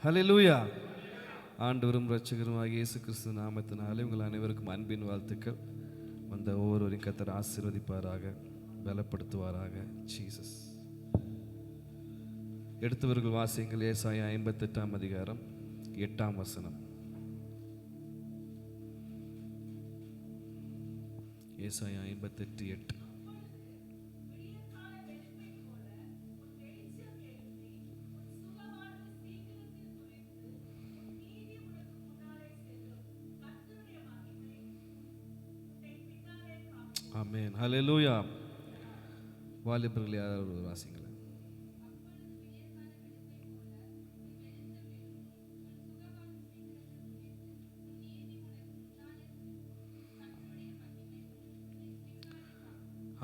ஹல்லேலூயா. ஆண்டவரும் இரட்சகருமாகிய இயேசு கிறிஸ்து நாமத்தினாலே உங்கள் அனைவருக்கும் அன்பின் வாழ்த்துக்கள். வந்த ஒவ்வொருவரையும் கர்த்தர் ஆசீர்வதிப்பாராக, பலப்படுத்துவாராக. ஜீசஸ். எடுத்தவர்கள் வாசியுங்கள். ஏசாயா 58 அதிகாரம் 8 வசனம். ஏசாயா 58:8. ஆமென். ஹல்லேலூயா. வாலிபர்கள் யாராவது வாசிங்களேன்.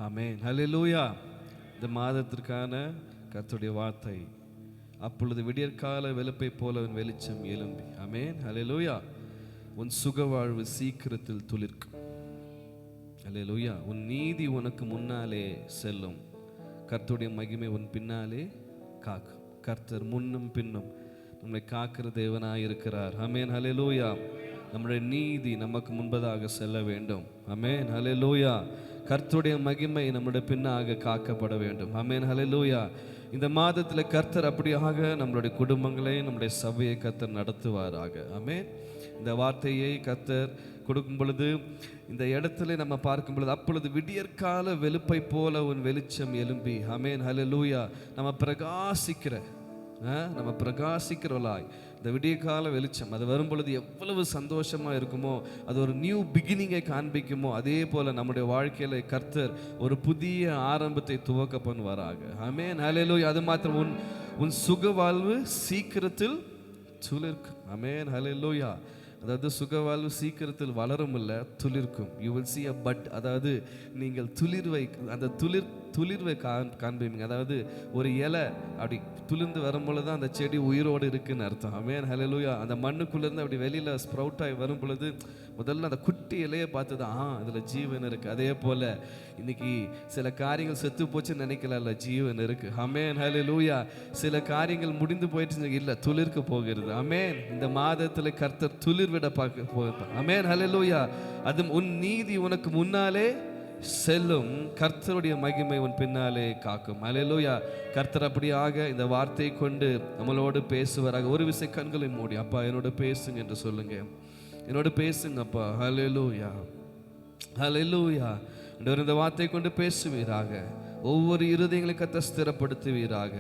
ஆமென். ஹல்லேலூயா. இந்த மாதத்திற்கான கர்த்தருடைய வார்த்தை, அப்பொழுது விடியற்கால வெளுப்பை போல உன் வெளிச்சம் எழும்பி. ஆமென். ஹல்லேலூயா. உன் சுக வாழ்வு சீக்கிரத்தில் துளிர்க்கும். ஹல்லேலூயா. உன் நீதி உனக்கு முன்னாலே செல்லும், கர்த்தருடைய மகிமை உன் பின்னாலே காக்கும். கர்த்தர் முன்னும் பின்னும் நம்மை காக்கிற தேவனாய் இருக்கிறார். ஆமென். ஹல்லேலூயா. நம்முடைய நீதி நமக்கு முன்பதாக செல்ல வேண்டும். ஆமென். ஹல்லேலூயா. கர்த்தருடைய மகிமை நம்முடைய பின்னாக காக்கப்பட வேண்டும். ஆமென். ஹல்லேலூயா. இந்த மாதத்தில் கர்த்தர் அப்படியாக நம்மளுடைய குடும்பங்களை, நம்முடைய சபையை கர்த்தர் நடத்துவாராக. ஆமென். இந்த வார்த்தையை கர்த்தர் கொடுக்கும் பொழுது, இந்த இடத்துல நம்ம பார்க்கும் பொழுது, அப்பொழுது விடியற்கால வெளுப்பை போல உன் வெளிச்சம் எழும்பி. ஆமென். ஹல்லேலூயா. நம்ம பிரகாசிக்கிறவளாய் இந்த விடியற்கால வெளிச்சம் அது வரும் பொழுது எவ்வளவு சந்தோஷமாக இருக்குமோ, அது ஒரு நியூ பிகினிங்கை காண்பிக்குமோ, அதே போல் நம்முடைய வாழ்க்கையில் கர்த்தர் ஒரு புதிய ஆரம்பத்தை துவக்க பண்ணுவாராக. ஆமென். ஹல்லேலூயா. அது மாத்திரம் உன் சுக வாழ்வு சீக்கிரத்தில் துளிர்க்கும். ஆமென். ஹல்லேலூயா. அதாவது சுகவாழ்வு சீக்கிரத்தில் வளரும் இல்லை, துளிர்க்கும். You will see a bud. அதாவது நீங்கள் அந்த துளிர்வை காண்பீங்க. அதாவது ஒரு இலை அப்படி துளிர்ந்து வரும்பொழுது தான் அந்த செடி உயிரோடு இருக்குன்னு அர்த்தம். ஆமென். ஹல்லேலூயா. அந்த மண்ணுக்குள்ளேருந்து அப்படி வெளியில் ஸ்ப்ரவுட் ஆகி வரும் பொழுது முதல்ல அந்த குட்டி இலையை பார்த்து தான் இதில் ஜீவன் இருக்குது. அதே போல் இன்னைக்கு சில காரியங்கள் செத்து போச்சுன்னு நினைக்கல, ஜீவன் இருக்குது. ஆமென். ஹல்லேலூயா. சில காரியங்கள் முடிந்து போயிட்டு இல்லை, துளிர்க்க போகிறது. ஆமென். இந்த மாதத்தில் கர்த்தர் துளிர்விட பார்க்க போகிறார். ஆமென். ஹல்லேலூயா. அது உன் நீதி உனக்கு முன்னாலே செல்லும், கர்த்தருடைய மகிமை உன் பின்னாலே காக்கும். ஹல்லேலூயா. கர்த்தர் அப்படியாக இந்த வார்த்தையை கொண்டு நம்மளோடு பேசுவாராக. ஒரு விசை கண்களை மூடி, அப்பா என்னோட பேசுங்க என்று சொல்லுங்க. என்னோட பேசுங்கப்பா. ஹல்லேலூயா. ஹல்லேலூயா. இந்த வார்த்தை கொண்டு பேசுவீராக. ஒவ்வொரு இருதயங்களை கர்த்தர் ஸ்திரப்படுத்துவீராக.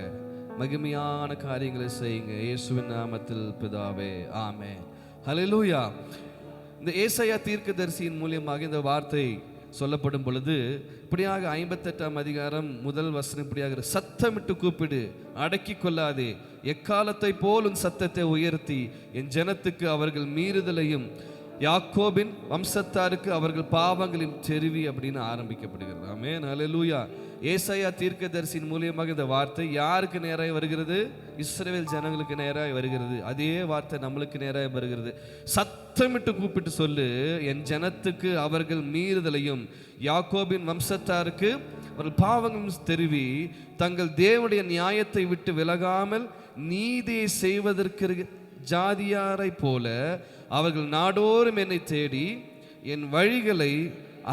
மகிமையான காரியங்களை செய்யுங்க இயேசுவின் நாமத்தில் பிதாவே. ஆமென். ஹல்லேலூயா. இந்த ஏசாயா தீர்க்கதரிசியின் மூலியமாக இந்த வார்த்தை சொல்லப்படும் பொழுது இப்படியாக 58 அதிகாரம் 1 வசனம் இப்படியாக, சத்தமிட்டு கூப்பிடு, அடக்கி கொள்ளாதே, எக்காலத்தை போல் உன் சத்தத்தை உயர்த்தி என் ஜனத்துக்கு அவர்கள் மீறுதலையும் யாக்கோபின் வம்சத்தாருக்கு அவர்கள் பாவங்களையும் தெரிவி அப்படின்னு ஆரம்பிக்கப்படுகிறது. ஆமென். ஹல்லேலூயா. ஏசாயா தீர்க்கதரிசியின் மூலியமாக இந்த வார்த்தை யாருக்கு நேராக வருகிறது? இஸ்ரவேல் ஜனங்களுக்கு நேராக வருகிறது. அதே வார்த்தை நம்மளுக்கு நேராக வருகிறது. சத்தமிட்டு கூப்பிட்டு சொல்லு, என் ஜனத்துக்கு அவர்கள் மீறுதலையும் யாக்கோபின் வம்சத்தாருக்கு அவர்கள் பாவங்களும் தெரிவி தங்கள் தேவனுடைய நியாயத்தை விட்டு விலகாமல் நீதியை செய்வதற்கு ஜாதியாரை போல அவர்கள் நாடோறும் என்னை தேடி என் வழிகளை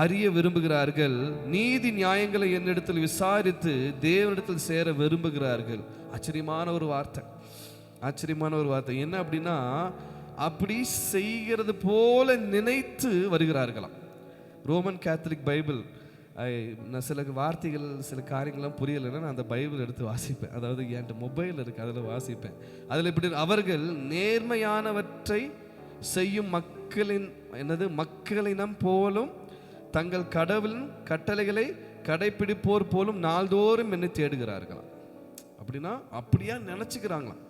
அறிய விரும்புகிறார்கள், நீதி நியாயங்களை என்னிடத்தில் விசாரித்து தேவனிடத்தில் சேர விரும்புகிறார்கள். ஆச்சரியமான ஒரு வார்த்தை, ஆச்சரியமான ஒரு வார்த்தை. என்ன அப்படின்னா, அப்படி செய்கிறது போல நினைத்து வருகிறார்களாம். ரோமன் கேத்தலிக் பைபிள், நான் சில வார்த்தைகள் சில காரியங்கள்லாம் புரியலைன்னா நான் அந்த பைபிள் எடுத்து வாசிப்பேன். அதாவது என்கிட்ட மொபைல் இருக்குது, அதில் வாசிப்பேன். அதில் இப்படி, அவர்கள் நேர்மையானவற்றை செய்யும் மக்களினம் போலும் தங்கள் கடவுளின் கட்டளைகளை கடைபிடிப்போர் போலும் நாள்தோறும் என்னை தேடுகிறார்களாம். அப்படின்னா அப்படியா நினைச்சுக்கிறாங்களாம்,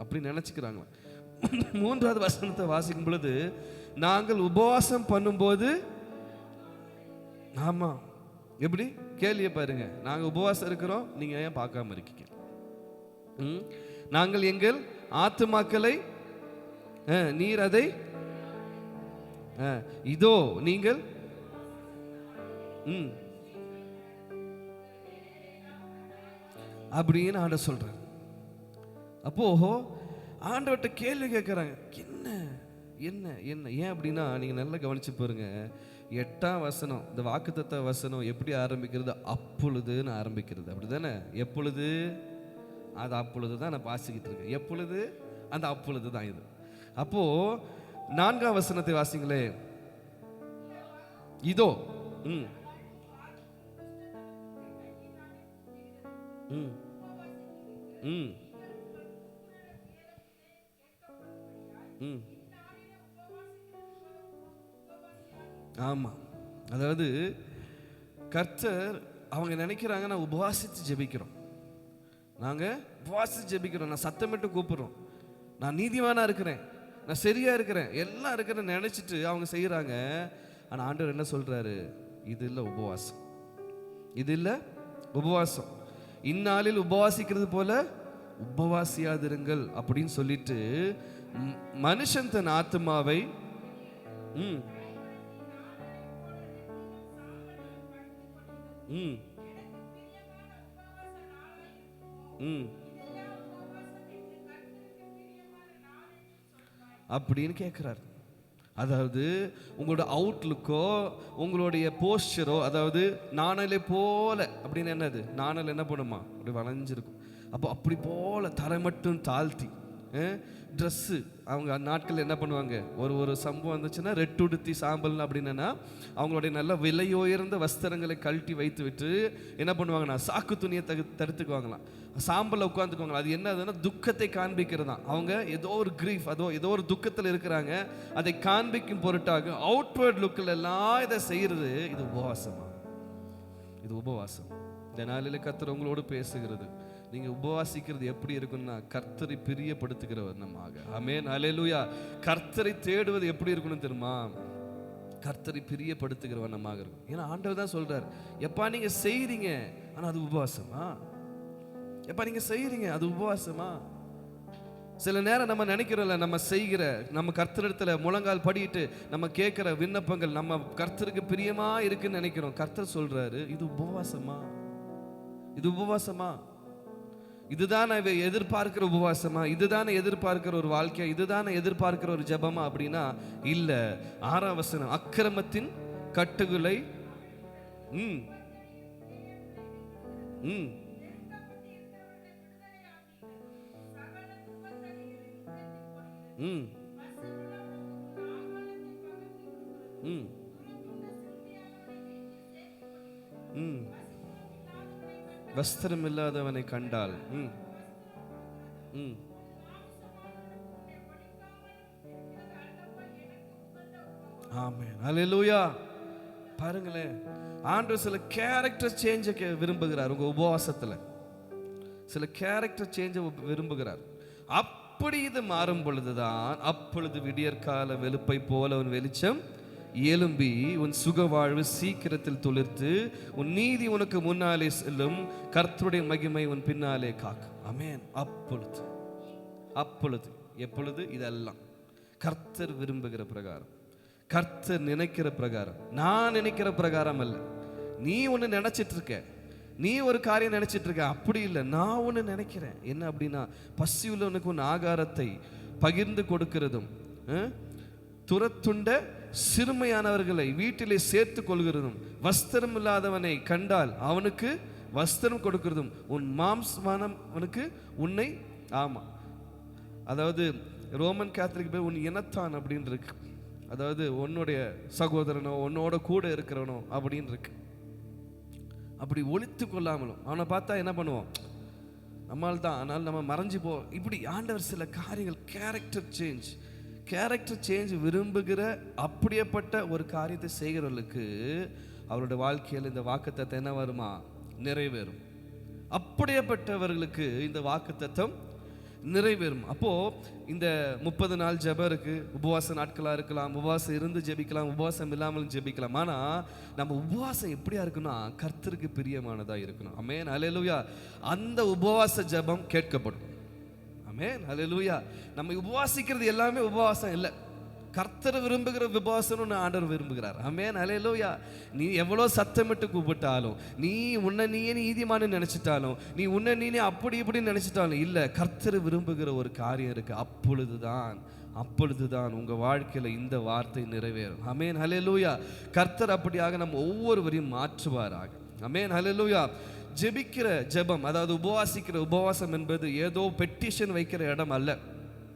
அப்படி நினைச்சுக்கிறாங்களாம். 3வது வசனத்தை வாசிக்கும் பொழுது, நாங்கள் உபவாசம் பண்ணும்போது, ஆமா எப்படி கேள்வியை பாருங்க, நாங்க உபவாசம் இருக்கிறோம், நீங்க ஏன் பார்க்காம இருக்கீங்க? நாங்கள் எங்கள் ஆத்துமாக்களை நீர் அதை இதோ நீங்கள் அப்படின்னு ஆட சொல்றார். அப்போ ஆண்டவர்கிட்ட கேள்வி கேட்குறாங்க, என்ன என்ன என்ன ஏன் அப்படின்னா, நீங்கள் நல்லா கவனிச்சு பாருங்க. 8ஆம் வசனம், இந்த வாக்குத்தத்த வசனம் எப்படி ஆரம்பிக்கிறது? அப்பொழுதுன்னு ஆரம்பிக்கிறது, அப்படிதானே? எப்பொழுது? அது அப்பொழுது தான் நான் வாசிக்கிட்டு இருக்கேன். எப்பொழுது? அந்த அப்பொழுது தான் இது. அப்போ 4ஆம் வசனத்தை வாசிங்களே. இதோ ம் ம் ம் ம் ஆமாம். அதாவது கர்த்தர் அவங்க நினைக்கிறாங்க, நான் உபவாசித்து ஜெபிக்கிறோம், நாங்கள் உபவாசித்து ஜெபிக்கிறோம், நான் சத்தமிட்டு கூப்பிட்றோம், நான் நீதிமானா இருக்கிறேன், நான் சரியா இருக்கிறேன், எல்லாம் இருக்கிறேன்னு நினைச்சிட்டு அவங்க செய்கிறாங்க. ஆனால் ஆண்டவர் என்ன சொல்றாரு? இது இல்லை உபவாசம், இது இல்லை உபவாசம். இந்நாளில் உபவாசிக்கிறது போல உபவாசியாதிருங்கள் அப்படின்னு சொல்லிட்டு மனுஷன் தன் ஆத்மாவை ம் ம் ம் அப்படின்னு கேட்குறாரு. அதாவது உங்களோட அவுட்லுக்கோ உங்களுடைய போஸ்டரோ, அதாவது நாணலை போல அப்படின்னு என்னது, நாணல் என்ன பண்ணுமா, அப்படி வளைஞ்சிருக்கும். அப்போ அப்படி போல தரை மட்டும் தாழ்த்தி ட்ரெஸ்ஸு, அவங்க நாட்கள் என்ன பண்ணுவாங்க, ஒரு சம்பவம் வந்துச்சுன்னா ரெட்டு உடுத்தி சாம்பல் அப்படின்னா அவங்களுடைய நல்ல விலை உயர்ந்த வஸ்திரங்களை கழட்டி வைத்து விட்டு என்ன பண்ணுவாங்கன்னா சாக்கு துணியை தடுத்துக்குவாங்களாம், சாம்பலில் உட்காந்துக்குவாங்களா. அது என்னதுன்னா துக்கத்தை காண்பிக்கிறது தான். அவங்க ஏதோ ஒரு கிரீஃப், ஏதோ ஒரு துக்கத்தில் இருக்கிறாங்க, அதை காண்பிக்கும் பொருட்டாக அவுட்வர்ட் லுக்கில் எல்லாம் இதை செய்கிறது. இது உபவாசமா? இது உபவாசம். இந்த நாளில் கர்த்தர் உங்களோடு பேசுகிறது. நீங்க உபவாசிக்கிறது எப்படி இருக்குன்னா, கர்த்தரை பிரியப்படுத்துகிற வண்ணமாக. ஆமென், அல்லேலூயா. கர்த்தரை தேடுவது எப்படி இருக்கணும் தெரியுமா? கர்த்தரை பிரியப்படுத்துகிற வண்ணமாக இருக்கும். ஏன்னா ஆண்டவர் தான் சொல்றார், எப்பா நீங்க செய்றீங்க ஆனா அது உபவாசமா? எப்பா நீங்க செய்றீங்க அது உபவாசமா? சில நேரம் நம்ம நினைக்கிறோம்ல, நம்ம செய்கிற, நம்ம கர்த்தரிடத்துல முழங்கால் படிட்டு நம்ம கேட்கிற விண்ணப்பங்கள் நம்ம கர்த்தருக்கு பிரியமா இருக்குன்னு நினைக்கிறோம். கர்த்தர் சொல்றாரு, இது உபவாசமா? இது உபவாசமா? இதுதான் எதிர்பார்க்கிற உபவாசமா? இதுதான் எதிர்பார்க்கிற ஒரு வாழ்க்கையா? இதுதான் எதிர்பார்க்கிற ஒரு ஜெபமா அப்படின்னா இல்ல. 6ஆம் வசனம், அக்கிரமத்தின் கட்டுகளை ம் ம் ம் ம் ம் வஸ்திரம் இல்லாதவனை கண்டால் ம் ம் ஆமென், அல்லேலூயா. பாருங்களேன், ஆண்டவர் சில கேரக்டர் சேஞ்சை விரும்புகிறார். உங்க உபவாசத்துல சில கேரக்டர் சேஞ்சை விரும்புகிறார். அப்படி இது மாறும் பொழுதுதான், அப்பொழுது விடியற்கால வெளுப்பை போல உன் வெளிச்சம் எழும்பி உன் சுக வாழ்வு சீக்கிரத்தில் துளிர்த்து உன் நீதி உனக்கு முன்னாலே செல்லும், கர்த்தருடைய மகிமை உன் பின்னாலே காக்கும். ஆமென். அப்பொழுது அப்பொழுது எப்பொழுது? இதெல்லாம் கர்த்தர் விரும்புகிற பிரகாரம், கர்த்தர் நினைக்கிற பிரகாரம், நான் நினைக்கிற பிரகாரம் அல்ல. நீ ஒன்று நினைச்சிட்டு இருக்க, நீ ஒரு காரியம் நினைச்சிட்டு இருக்க, அப்படி இல்லை. நான் ஒன்று நினைக்கிறேன். என்ன அப்படின்னா, பசியுள்ளவனுக்கு உன் ஆகாரத்தை பகிர்ந்து கொடுக்கிறதும், துரத்துண்ட சிறுமையானவர்களை வீட்டிலே சேர்த்து கொள்கிறதும், வஸ்திரம் இல்லாதவனை கண்டால் அவனுக்கு வஸ்திரம் கொடுக்கிறதும், உன் மாம்சமானவனுக்கு உன்னை ஆமா, அதாவது ரோமன் கேத்தலிக் போய் உன் இனத்தான் அப்படின்னு இருக்கு, அதாவது உன்னுடைய சகோதரனோ உன்னோட கூட இருக்கிறவனோ அப்படின்னு இருக்கு. அப்படி ஒழித்து கொள்ளாமலும் அவனை பார்த்தா என்ன பண்ணுவோம், நம்மால் தான், ஆனால் நம்ம மறைஞ்சு போ. இப்படி ஆண்டவர் சில காரியங்கள், கேரக்டர் சேஞ்ச் விரும்புகிற அப்படியேப்பட்ட ஒரு காரியத்தை செய்கிறவர்களுக்கு அவருடைய வாழ்க்கையில் இந்த வாக்குத்தத்தம் என்ன வருமா? நிறைவேறும். அப்படியேப்பட்டவர்களுக்கு இந்த வாக்குத்தத்தம் நிறைவேறும். அப்போ இந்த 30 நாள் ஜெபம் இருக்கு, உபவாச நாட்களா இருக்கலாம், உபவாசம் இருந்து ஜெபிக்கலாம், உபவாசம் இல்லாமலும் ஜெபிக்கலாம். ஆனா நம்ம உபவாசம் எப்படியா இருக்குன்னா, கர்த்தருக்கு பிரியமானதா இருக்கணும். ஆமென், அல்லேலூயா. அந்த உபவாச ஜெபம் கேட்கப்படும். ஆமென், அல்லேலூயா. நம்ம உபவாசிக்கிறது எல்லாமே உபவாசம் இல்லை. கர்த்தர் விரும்புகிற உபவாசம்னு ஆண்டவர் விரும்புகிறார். ஆமென், ஹல்லேலூயா. நீ எவ்வளோ சத்தமிட்டு கூப்பிட்டாலும், நீ உன்னை நீயே நீதிமான்னு நினைச்சிட்டாலும், நீ உன்னை நீனே அப்படி இப்படி நினைச்சிட்டாலும் இல்லை, கர்த்தர் விரும்புகிற ஒரு காரியம் இருக்கு. அப்பொழுதுதான் உங்க வாழ்க்கையில இந்த வார்த்தை நிறைவேறும். ஆமென், ஹல்லேலூயா. கர்த்தர் அப்படியாக நம்ம ஒவ்வொருவரையும் மாற்றுவாராக. ஆமென், ஹல்லேலூயா. ஜெபிக்கிற ஜெபம், அதாவது உபவாசிக்கிற உபவாசம் என்பது ஏதோ பெட்டிஷன் வைக்கிற இடம் அல்ல.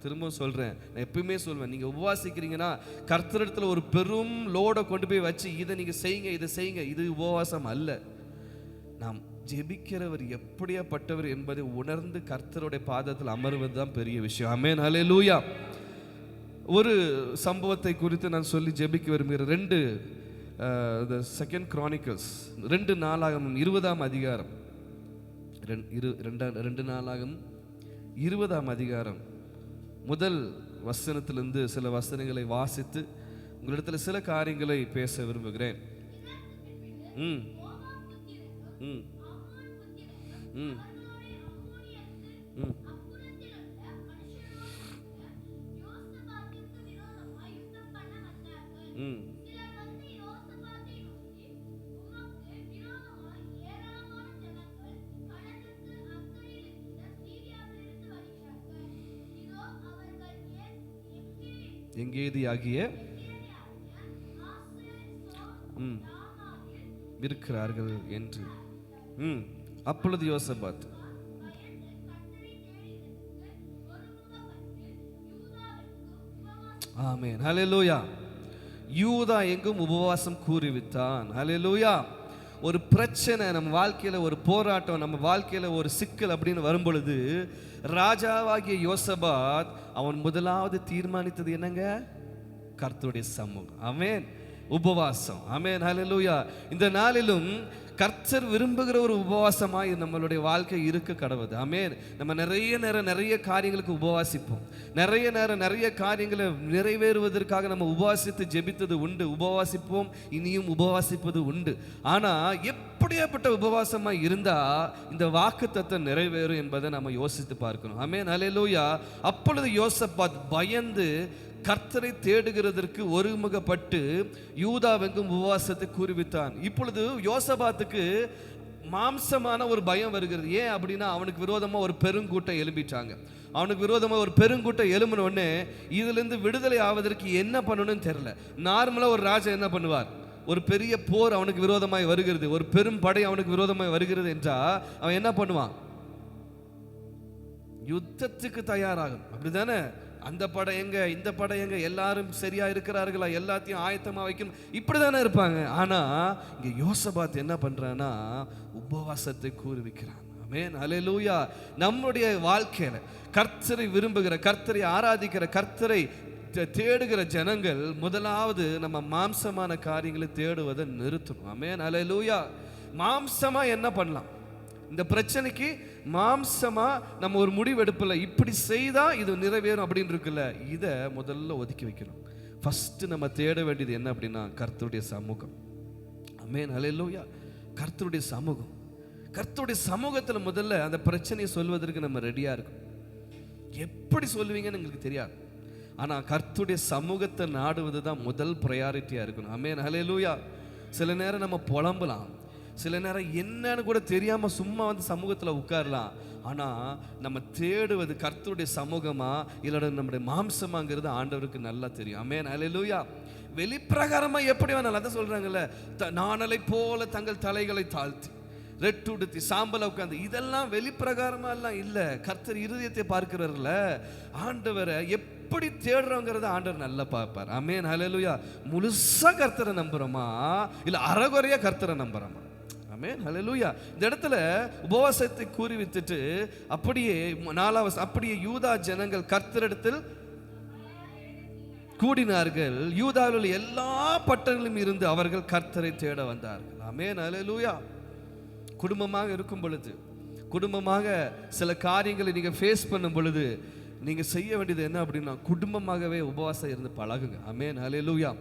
திரும்ப சொல்றேன், நான் எப்பயுமே சொல்வேன், நீங்க உபவாசிக்கிறீங்கன்னா கர்த்தரிடத்துல ஒரு பெரும் லோடை கொண்டு போய் வச்சு இதை நீங்க செய்யுங்க, இதை செய்யுங்க, இது உபவாசம் அல்ல. நாம் ஜெபிக்கிறவர் எப்படியாப்பட்டவர் என்பதை உணர்ந்து கர்த்தருடைய பாதத்தில் அமர்வது தான் பெரிய விஷயம். ஆமென், ஹல்லேலூயா. ஒரு சம்பவத்தை குறித்து நான் சொல்லி ஜெபிக்க விரும்புகிறேன். 2 Chronicles 2 நாளாகமம் 20ஆம் அதிகாரம் 2 நாளாகமம் 20ஆம் அதிகாரம் முதல் வசனத்திலிருந்து சில வசனங்களை வாசித்து உங்களிடத்தில் சில காரியங்களை பேச விரும்புகிறேன். ம் ம் ம் ம் ம் எங்கேதியாகிய இருக்கிறார்கள் என்று. அப்பொழுது யோசபாத் ஆமென், ஹல்லேலூயா. யூதா எங்கும் உபவாசம் கூறிவித்தான். ஹல்லேலூயா. ஒரு பிரச்சனை நம்ம வாழ்க்கையில, ஒரு போராட்டம் நம்ம வாழ்க்கையில, ஒரு சிக்கல் அப்படின்னு வரும் பொழுது ராஜாவாகிய யோசபாத் அவன் முதலாவது தீர்மானித்தது என்னங்க? கர்த்தருடைய சமூகம். ஆமென், உபவாசம். ஆமென், ஹல்லேலூயா. இந்த நாளிலும் கர்த்தர் விரும்புகிற ஒரு உபவாசமாய் நம்மளுடைய வாழ்க்கை இருக்க கடவுது. ஆமென். நம்ம நிறைய காரியங்களுக்கு உபவாசிப்போம். நிறைய காரியங்களை நிறைவேறுவதற்காக நம்ம உபவாசித்து ஜெபித்தது உண்டு, உபவாசிப்போம், இனியும் உபவாசிப்பது உண்டு. ஆனா எப்படியாப்பட்ட உபவாசமாய் இருந்தா இந்த வாக்குத்தத்தம் நிறைவேறும் என்பதை நம்ம யோசித்து பார்க்கணும். ஆமென், ஹல்லேலூயா. அப்பொழுது யோசபாத் பயந்து கர்த்தரை தேடுகிறதற்கு ஒருமுகப்பட்டு யூதாவெங்கும் உபவாசத்தை கூறிவித்தான். இப்பொழுது யோசபாத்துக்கு மாம்சமான ஒரு பயம் வருகிறது. ஏன் அப்படின்னா அவனுக்கு விரோதமா ஒரு பெருங்கூட்டம் எழும்பிட்டாங்க. அவனுக்கு விரோதமா ஒரு பெருங்கூட்டம் எழும்பின உடனே இதிலிருந்து விடுதலை ஆவதற்கு என்ன பண்ணணும்னு தெரியல. நார்மலா ஒரு ராஜா என்ன பண்ணுவார்? ஒரு பெரிய போர் அவனுக்கு விரோதமாய் வருகிறது, ஒரு பெரும் படை அவனுக்கு விரோதமாய் வருகிறது என்றா அவன் என்ன பண்ணுவான்? யுத்தத்துக்கு தயாராகும். அப்படிதானே? அந்த படம் எங்க, இந்த படம் எங்க, எல்லாரும் சரியா இருக்கிறார்களா, எல்லாத்தையும் ஆயத்தமா வைக்கணும், இப்படிதானே இருப்பாங்க. ஆனா இங்க யோசபாத் என்ன பண்றான்னா உபவாசத்தை கூறுவிக்கிறான். ஆமென், ஹல்லேலூயா. நம்முடைய வாழ்க்கையில கர்த்தரை விரும்புகிற, கர்த்தரை ஆராதிக்கிற, கர்த்தரை தேடுகிற ஜனங்கள் முதலாவது நம்ம மாம்சமான காரியங்களை தேடுவதை நிறுத்தணும். ஆமென், ஹல்லேலூயா. மாம்சமா என்ன பண்ணலாம்? இந்த பிரச்சனைக்கு மாம்சமா நம்ம ஒரு முடிவு எடுப்பல, இப்படி செய்தா இது நிறைவேறும் அப்படின்னு இருக்குல்ல, இதை முதல்ல ஒதுக்கி வைக்கணும். ஃபர்ஸ்ட் நம்ம தேட வேண்டியது என்ன அப்படின்னா கர்த்தருடைய சமூகம். ஆமென், ஹல்லேலூயா. கர்த்தருடைய சமூகம். கர்த்தருடைய சமூகத்துல முதல்ல அந்த பிரச்சனையை சொல்வதற்கு நம்ம ரெடியா இருக்கோம். எப்படி சொல்லுவீங்கன்னு எங்களுக்கு தெரியாது, ஆனா கர்த்தருடைய சமூகத்தை நாடுவது தான் முதல் ப்ரையாரிட்டியா இருக்கணும். ஆமென், ஹல்லேலூயா. சில நேரம் நம்ம புலம்பலாம், சில நேரம் என்னன்னு கூட தெரியாம சும்மா வந்து சமூகத்துல உட்காரலாம். ஆனா நம்ம தேடுவது கர்த்தருடைய சமூகமா இல்ல நம்முடைய மாம்சமாங்கிறது ஆண்டவருக்கு நல்லா தெரியும். ஆமென், ஹல்லேலூயா. வெளிப்பிரகாரமா எப்படி வேணாலும், அதான் சொல்றாங்கல்ல, நாணலை போல தங்கள் தலைகளை தாழ்த்தி ரெட்டுடுத்தி சாம்பல உட்கார்ந்து, இதெல்லாம் வெளிப்பிரகாரமா எல்லாம் இல்ல. கர்த்தர் இருதயத்தை பார்க்கிறவர்ல, ஆண்டவரை எப்படி தேடுறோங்கிறத ஆண்டவர் நல்லா பார்ப்பார். ஆமென், ஹல்லேலூயா. முழுசா கர்த்தரை நம்புறோமா இல்ல அறகுறையா கர்த்தரை நம்புறோமா? ஆமென், ஹல்லேலூயா. இந்த இடத்துல உபவாசத்தை கூறி விட்டுட்டு அப்படியே 4வது அப்படியே யூதா ஜனங்கள் கர்த்தரிடத்தில் கூடினார்கள். யூதாவில் எல்லா பட்டணங்களிலும் இருந்து அவர்கள் கர்த்தரை தேட வந்தார்கள். ஆமென், ஹல்லேலூயா. குடும்பமாக இருக்கும் பொழுது, குடும்பமாக சில காரியங்களை நீங்க ஃபேஸ் பண்ணும் பொழுது நீங்க செய்ய வேண்டியது என்ன அப்படின்னா குடும்பமாகவே உபவாசம் இருந்து பழகுங்க. ஆமென், ஹல்லேலூயா.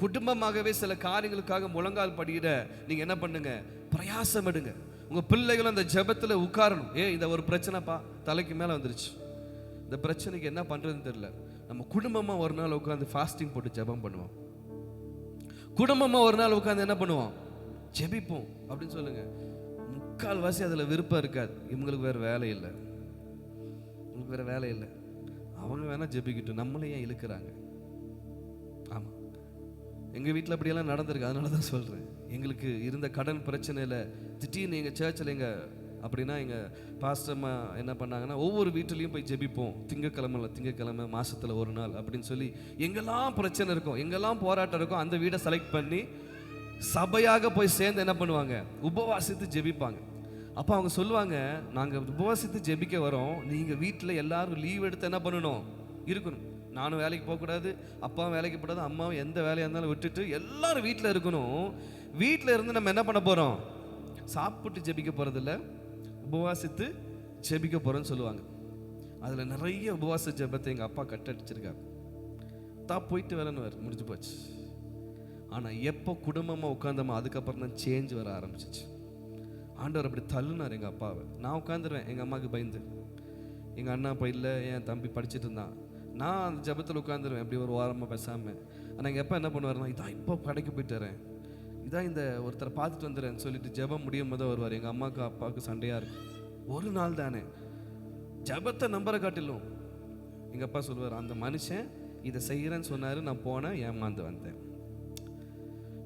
குடும்பமாகவே சில காரியங்களுக்காக முழங்கால் படியிட நீங்க என்ன பண்ணுங்க? பிரயாசம் எடுங்க. உங்க பிள்ளைகளும் அந்த ஜெபத்துல உட்காரணும். இந்த ஒரு பிரச்சனைப்பா தலைக்கு மேல வந்துருச்சு, இந்த பிரச்சனைக்கு என்ன பண்றதுன்னு தெரியல, நம்ம குடும்பமாக ஒரு நாள் உட்காந்து ஃபாஸ்டிங் போட்டு ஜெபம் பண்ணுவோம். குடும்பமாக ஒரு நாள் உட்காந்து என்ன பண்ணுவோம்? ஜெபிப்போம் அப்படின்னு சொல்லுங்க. முக்கால்வாசி அதில் விருப்பம் இருக்காது. இவங்களுக்கு வேறு வேலை இல்லை, இவங்களுக்கு வேறு வேலை இல்லை, அவங்க வேணால் ஜெபிக்கிட்டும், நம்மளே ஏன் இழுக்கிறாங்க? ஆமாம், எங்கள் வீட்டில் அப்படியெல்லாம் நடந்திருக்கு. அதனால தான் சொல்கிறேன். எங்களுக்கு இருந்த கடன் பிரச்சனையில் திடீர்னு எங்கள் சர்ச்சில் அப்படின்னா எங்கள் பாஸ்டர்மா என்ன பண்ணாங்கன்னா, ஒவ்வொரு வீட்டிலையும் போய் ஜெபிப்போம், திங்கக்கிழமை மாதத்தில் ஒரு நாள் அப்படின்னு சொல்லி. எங்கெல்லாம் பிரச்சனை இருக்கும், எங்கெல்லாம் போராட்டம் இருக்கும், அந்த வீடை செலக்ட் பண்ணி சபையாக போய் சேர்ந்து என்ன பண்ணுவாங்க? உபவாசித்து ஜெபிப்பாங்க. அப்போ அவங்க சொல்லுவாங்க, நாங்கள் உபவாசித்து ஜெபிக்க வரோம், நீங்கள் வீட்டில் எல்லாரும் லீவ் எடுத்து என்ன பண்ணணும்? இருக்கணும். நானும் வேலைக்கு போகக்கூடாது, அப்பாவும் வேலைக்கு போடாது, அம்மாவும் எந்த வேலையாக இருந்தாலும் விட்டுட்டு எல்லாரும் வீட்டில் இருக்கணும். வீட்டில் இருந்து நம்ம என்ன பண்ண போகிறோம்? சாப்பிட்டு ஜெபிக்க போகிறதில்ல, உபவாசித்து ஜெபிக்க போகிறோன்னு சொல்லுவாங்க. அதில் நிறைய உபவாச ஜெபத்தை எங்கள் அப்பா கட்டடிச்சிருக்காங்க. போயிட்டு வரேன்னு முடிஞ்சு போச்சு. ஆனால் எப்போ குடும்பமாக உட்காந்தோமோ அதுக்கப்புறம் தான் சேஞ்ச் வர ஆரம்பிச்சிச்சு. ஆண்டவர் அப்படி தள்ளுனார் எங்கள் அப்பாவை. நான் உட்காந்துருவேன் எங்கள் அம்மாவுக்கு பயந்து. எங்கள் அண்ணா அப்போ இல்லை, என் தம்பி படிச்சுட்டு இருந்தான். நான் அந்த ஜபத்தில் உட்காந்துருவேன் அப்படி ஒரு வாரமாக பேசாமல். ஆனால் எங்கள் அப்பா என்ன பண்ணுவார்னா, இதான் இப்போ கடைக்கு போயிட்டு வரேன், இதான் இந்த ஒருத்தரை பார்த்துட்டு வந்துடுறேன்னு சொல்லிட்டு ஜபம் முடியும் போது வருவார். எங்கள் அம்மாவுக்கு அப்பாவுக்கு சண்டையாக இருக்கும். ஒரு நாள் தானே ஜபத்தை நம்பரை காட்டிலும் எங்கள் அப்பா சொல்லுவார், அந்த மனுஷன் இதை செய்கிறேன்னு சொன்னார், நான் போனேன், ஏமாந்து வந்தேன்.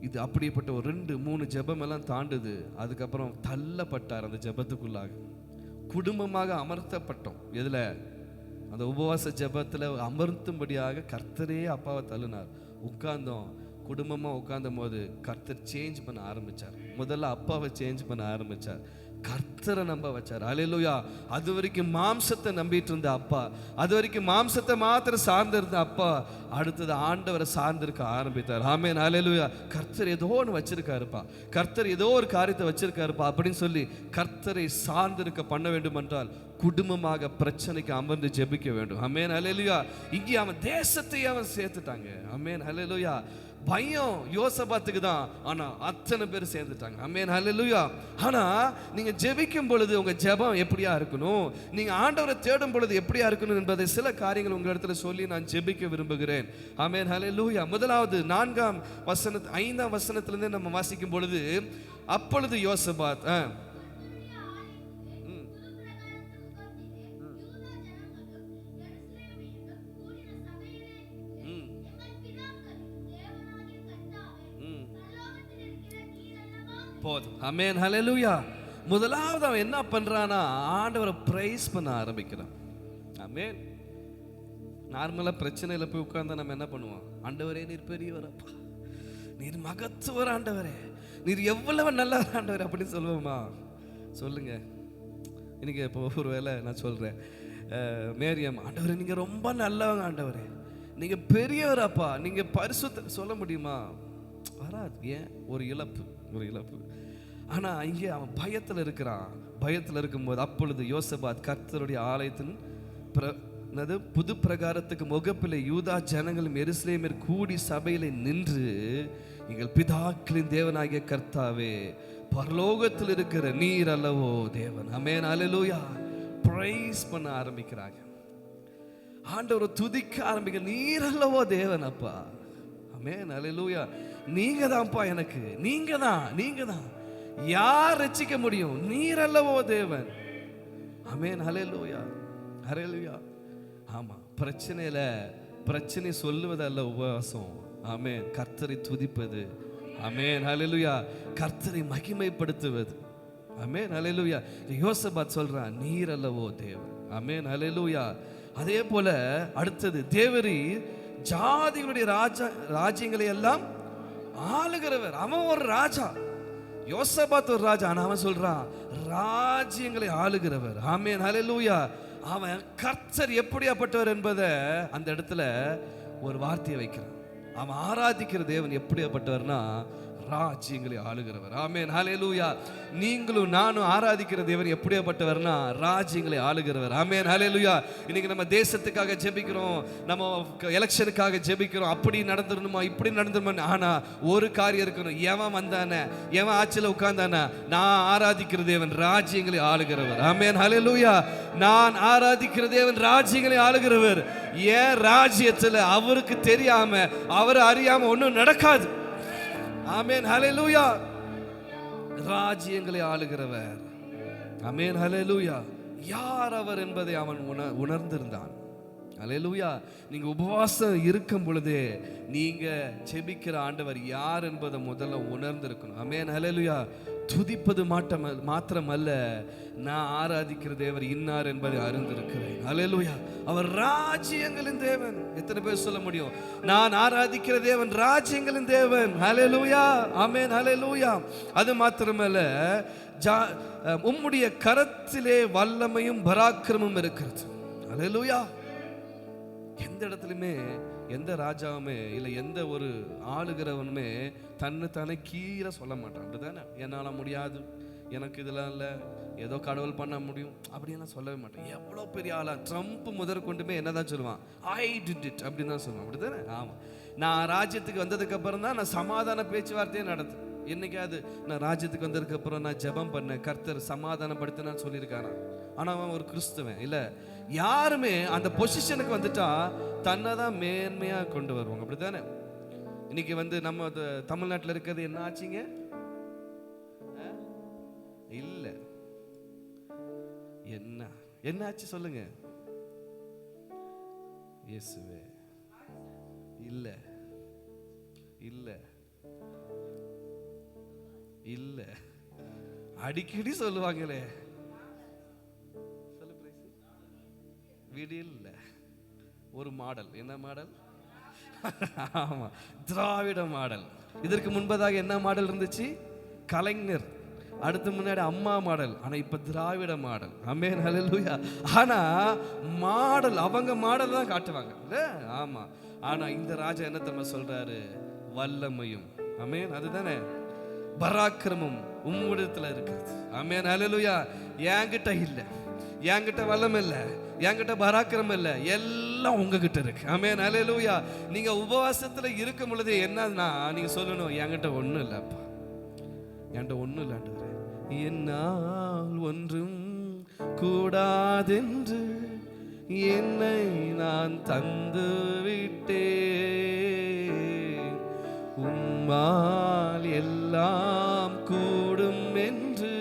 இது அப்படிப்பட்ட ஒரு 2-3 ஜெபம் எல்லாம் தாண்டுது. அதுக்கப்புறம் தள்ளப்பட்டார் அந்த ஜெபத்துக்குள்ளாக. குடும்பமாக அமர்த்தப்பட்டோம். எதில்? அந்த உபவாச ஜெபத்தில் அமர்த்தும்படியாக கர்த்தரே அப்பாவை தள்ளினார். உட்கார்ந்தோம். குடும்பமாக உட்கார்ந்தும் போது கர்த்தர் சேஞ்ச் பண்ண ஆரம்பித்தார். முதல்ல அப்பாவை சேஞ்ச் பண்ண ஆரம்பித்தார், கர்த்தரை நம்ப வச்சார். அல்லேலூயா. அது வரைக்கும் மாம்சத்தை நம்பிட்டு இருந்த அப்பா, அது வரைக்கும் மாம்சத்தை மாத்திரம் சார்ந்திருந்த அப்பா, அடுத்தது ஆண்டவரை சார்ந்திருக்க ஆரம்பித்தார். ஆமென், அல்லேலூயா. கர்த்தர் ஏதோ ஒன்று வச்சிருக்காருப்பா, கர்த்தர் ஏதோ ஒரு காரியத்தை வச்சிருக்காருப்பா அப்படின்னு சொல்லி கர்த்தரை சார்ந்திருக்க பண்ண வேண்டும் என்றால் குடும்பமாக பிரச்சனைக்கு அமர்ந்து ஜெபிக்க வேண்டும். ஆமென், அல்லேலூயா. இங்கே அவன் தேசத்தை அவன் சேர்த்துட்டாங்க. ஆமென், அல்லேலூயா. பயம் யோசபாத்துக்கு தான், ஆனா அத்தனை பேர் சேர்ந்துட்டாங்க. ஆமென், ஹல்லேலூயா. ஆனா நீங்க ஜெபிக்கும் பொழுது உங்க ஜெபம் எப்படியா இருக்கணும், நீங்க ஆண்டவரை தேடும் பொழுது எப்படியா இருக்கணும் என்பதை சில காரியங்கள் உங்க இடத்துல சொல்லி நான் ஜெபிக்க விரும்புகிறேன். ஆமென், ஹல்லேலூயா. முதலாவது 4ஆம் வசன 5ஆம் வசனத்திலிருந்து நம்ம வாசிக்கும் பொழுது, அப்பொழுது யோசபாத் போதும். ஆமென், ஹல்லேலூயா. முதலாவது அவன் என்ன பண்றானா, ஆண்டவரை பிரைஸ் பண்ண ஆரம்பிக்கிறான். ஆமென். நார்மலா பிரச்சனையில போய் உட்கார்ந்தா நம்ம என்ன பண்ணுவோம்? ஆண்டவரே நீர் பெரியவரப்பா, நீர் மகத்துவர் ஆண்டவரே, நீர் எவ்வளவு நல்லவர் ஆண்டவரே அப்படின்னு சொல்லுவோமா? சொல்லுங்க. இன்னைக்கு இப்போ ஒரு வேளை நான் சொல்றேன், மேரியம், ஆண்டவரே நீங்க ரொம்ப நல்லவங்க ஆண்டவரே, நீங்க பெரியவரப்பா, நீங்க பரிசுத்த சொல்ல முடியுமா? வராது. ஏன்? ஒரு இழப்பு. ஆனா இங்கே அவன் பயத்தில் இருக்கிறான். பயத்தில் இருக்கும்போது அப்பொழுது யோசபாத் கர்த்தருடைய ஆலயத்தின் புது பிரகாரத்துக்கு முகப்பிலே யூதா ஜனங்களும் எருசலேமில் கூடி சபையிலே நின்று, எங்கள் பிதாக்களின் தேவனாகிய கர்த்தாவே, பரலோகத்தில் இருக்கிற நீர் அல்லவோ தேவன். ஆமென், அல்லேலூயா. பிரைஸ் பண்ண ஆரம்பிக்கிறாங்க. ஆண்டவரை துதிக்க ஆரம்பிக்க, நீர் அல்லவோ தேவன் அப்பா. ஆமென், அல்லேலூயா. நீங்க தான்ப்பா எனக்கு, நீங்க தான். யார் ரட்சிக்க முடியும்? நீர் அல்லவோ தேவன். ஆமென், ஹல்லேலூயா, ஹல்லேலூயா. ஆமா, பிரச்சனை சொல்லுவது அல்ல உபவாசம். ஆமென், கர்த்தரை துதிப்பது. ஆமென், ஹல்லேலூயா. கர்த்தரை மகிமைப்படுத்துவது. ஆமென், ஹல்லேலூயா. யோசபாத் சொல்றான், நீர் அல்லவோ தேவன். ஆமென், ஹல்லேலூயா. அதே போல அடுத்தது, தேவரீர் ஜாதிகளுடைய ராஜ்யங்களை எல்லாம் ஆளுகிறவர். அவன் ஒரு ராஜா, யோசபாத் ஒரு ராஜா. ஆனா அவன் சொல்றான், ராஜ்யங்களை ஆளுகிறவர். ஆமென், ஹல்லேலூயா. அவன் கர்த்தர் எப்படியாப்பட்டவர் என்பதை அந்த இடத்துல ஒரு வார்த்தையை வைக்கிறான். அவன் ஆராதிக்கிற தேவன் எப்படியாப்பட்டவர்னா ராஜ்யங்களை ஆளுகிறவர். ஆமென், ஹல்லேலூயா. நீங்களும் நானும் ஆராதிக்கிற தேவன் எப்படியாப்பட்டவர்னா ராஜ்யங்களை ஆளுகிறவர். ஆமென், ஹல்லேலூயா. இன்னைக்கு நம்ம தேசத்துக்காக ஜெபிக்கிறோம், நம்ம எலெக்ஷனுக்காக ஜெபிக்கிறோம், அப்படி நடந்துடணுமா இப்படி நடந்துடணுமா. ஆனா ஒரு காரியம் இருக்கணும், எவன் வந்தானே எவன் ஆட்சியில் உட்கார்ந்தானே, நான் ஆராதிக்கிற தேவன் ராஜ்யங்களை ஆளுகிறவர். ஆமென், ஹல்லேலூயா. நான் ஆராதிக்கிற தேவன் ராஜ்யங்களை ஆளுகிறவர். ஏன் ராஜ்யத்தில் அவருக்கு தெரியாம அவர் அறியாம ஒன்றும் நடக்காது. ஆமென், ஹல்லேலூயா. ராஜ்யங்களை ஆளுகிறவர். ஆமென், ஹல்லேலூயா. யார் அவர் என்பதை அவன் உணர்ந்திருந்தான். ஹல்லேலூயா. நீங்க உபவாசம் இருக்கும் பொழுதே நீங்க ஜெபிக்கிற ஆண்டவர் யார் என்பதை முதல்ல உணர்ந்திருக்கணும். ஆமென், ஹல்லேலூயா. துதிப்பது மாத்திரமல்ல, நான் ஆராதிக்கிற தேவர் இன்னார் என்பதை அறிந்திருக்கிறேன். ஹல்லேலூயா. அவர் ராஜ்யங்களின் தேவன். எத்தனை பேர் சொல்ல முடியும், நான் ஆராதிக்கிற தேவன் ராஜ்யங்களின் தேவன்? ஹல்லேலூயா, ஆமென், ஹல்லேலூயா. அது மாத்திரமல்ல, உம்முடைய கரத்திலே வல்லமையும் பராக்கிரமும் இருக்கிறது. ஹல்லேலூயா. எந்த இடத்துலையுமே எந்த ராஜாவுமே இல்லை எந்த ஒரு ஆளுகிறவனுமே தானே கீழே சொல்ல மாட்டான். அப்படிதானே? என்னால் முடியாது, எனக்கு இதெல்லாம் இல்லை, ஏதோ கடவுள் பண்ண முடியும் அப்படின்லாம் சொல்லவே மாட்டேன். எவ்வளோ பெரிய ஆளா ட்ரம்ப் முதற்கொண்டுமே என்னதான் சொல்லுவான், ஐ டிட் இட் அப்படின்னு தான் சொல்லுவான். அப்படிதானே? ஆமாம். நான் ராஜ்யத்துக்கு வந்ததுக்கு அப்புறம் தான் நான் சமாதான பேச்சுவார்த்தையே நடத்து. என்னைக்காவது நான் ராஜ்யத்துக்கு வந்ததுக்கு அப்புறம் நான் ஜெபம் பண்ணேன், கர்த்தர் சமாதானப்படுத்தினான்னு சொல்லியிருக்கானா? ஆனால் அவன் ஒரு கிறிஸ்துவன் இல்லை. யாருமே அந்த பொசிஷனுக்கு வந்துட்டா தன்னை தான் மேன்மையாக கொண்டு வருவாங்க. அப்படித்தானே? இன்னைக்கு நம்ம தமிழ்நாட்டில் இருக்கிறது என்ன ஆச்சுங்க? இல்லை, என்ன ஆச்சு சொல்லுங்க? இயேசுவே. இல்லை இல்லை இல்லை, அடிக்கடி சொல்லுவாங்களே, விடியல் ஒரு மாடல். என்ன மாடல்? ஆமா, திராவிட மாடல். இதற்கு முன்பதாக என்ன மாடல் இருந்துச்சு? கலைஞர். அடுத்து முன்னாடி அம்மா மாடல். ஆனா இப்ப திராவிட மாடல். ஆமென், ஹல்லேலூயா. ஆனா மாடல் அவங்க மாடல் தான் காட்டுவாங்க இல்ல? ஆமா. ஆனா இந்த ராஜா என்ன தெரியுமா சொல்றாரு? வல்லமையும், ஆமென், அதுதானே, பராக்கிரமும் உம்மிடத்துல இருக்கிறது. ஆமென், ஹல்லேலூயா. என்கிட்ட இல்லை, என்கிட்ட வல்லம் இல்லை, என்கிட்ட பராக்கிரம் இல்லை, எல்லாம் உங்ககிட்ட இருக்கு. ஆமென், ஹல்லேலூயா. நீங்க உபவாசத்துல இருக்கும் பொழுது என்னன்னா நீங்க சொல்லணும், என்கிட்ட ஒண்ணும் இல்லப்பா, என்கிட்ட ஒண்ணும் இல்லாண்டவரே, என்னால் ஒன்றும் கூடாதென்று என்னை நான் தந்து விட்டேன், உம்மால் எல்லாம் கூடும் என்று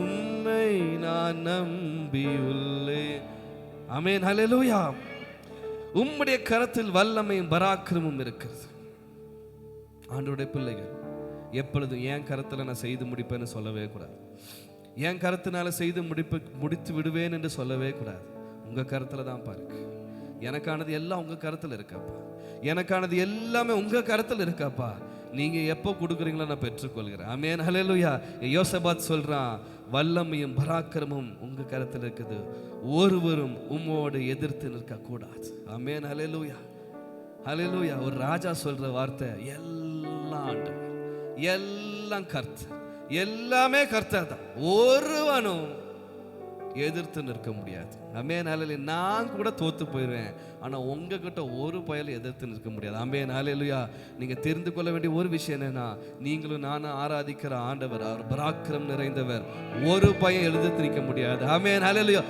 உம்மை நான் நம்பியுள்ளேன். ஆமென், ஹல்லேலூயா. உம்முடைய கரத்தில் வல்லமையும் பராக்கிரமும் இருக்கிறது. ஆண்டவருடைய பிள்ளைகள் எப்பொழுதும் என் கரத்தில் நான் செய்து முடிப்பேன்னு சொல்லவே கூடாது. என் கரத்தினால செய்து முடித்து விடுவேன் என்று சொல்லவே கூடாது. உங்க கரத்துல தான் பாருக்கு. எனக்கானது எல்லாம் உங்க கரத்துல இருக்கப்பா, எனக்கானது எல்லாமே உங்க கரத்துல இருக்கப்பா. நீங்க எப்போ கொடுக்குறீங்களோ நான் பெற்றுக்கொள்கிறேன். ஆமென், ஹல்லேலூயா. யோசபாத் சொல்றான், வல்லமையும் பராக்கிரமும் உங்க கரத்தில் இருக்குது, ஒருவரும் உம்மோடு எதிர்த்து நிற்க கூடாது. ஆமென், ஹல்லேலூயா, ஹல்லேலூயா. ஒரு ராஜா சொல்ற வார்த்தை, எல்லாம் ஆண்டவர், எல்லாம் கர்த்தர், எல்லாமே கர்த்தர் தான், ஒருவனும் எதிர்த்து நிற்க முடியாது. ஆமென், ஹல்லேலூயா. நான் கூட தோத்து போயிடுவேன், ஆனா உங்ககிட்ட ஒரு பயல் எதிர்த்து நிற்க முடியாது. ஆமென், ஹல்லேலூயா. நீங்க தெரிந்து கொள்ள வேண்டிய ஒரு விஷயம் என்னன்னா, நீங்களும் நானும் ஆராதிக்கிற ஆண்டவர் அவர் பராக்கிரம் நிறைந்தவர், ஒரு பயம் எதிர்த்து நிற்க முடியாது. ஆமென், ஹல்லேலூயா.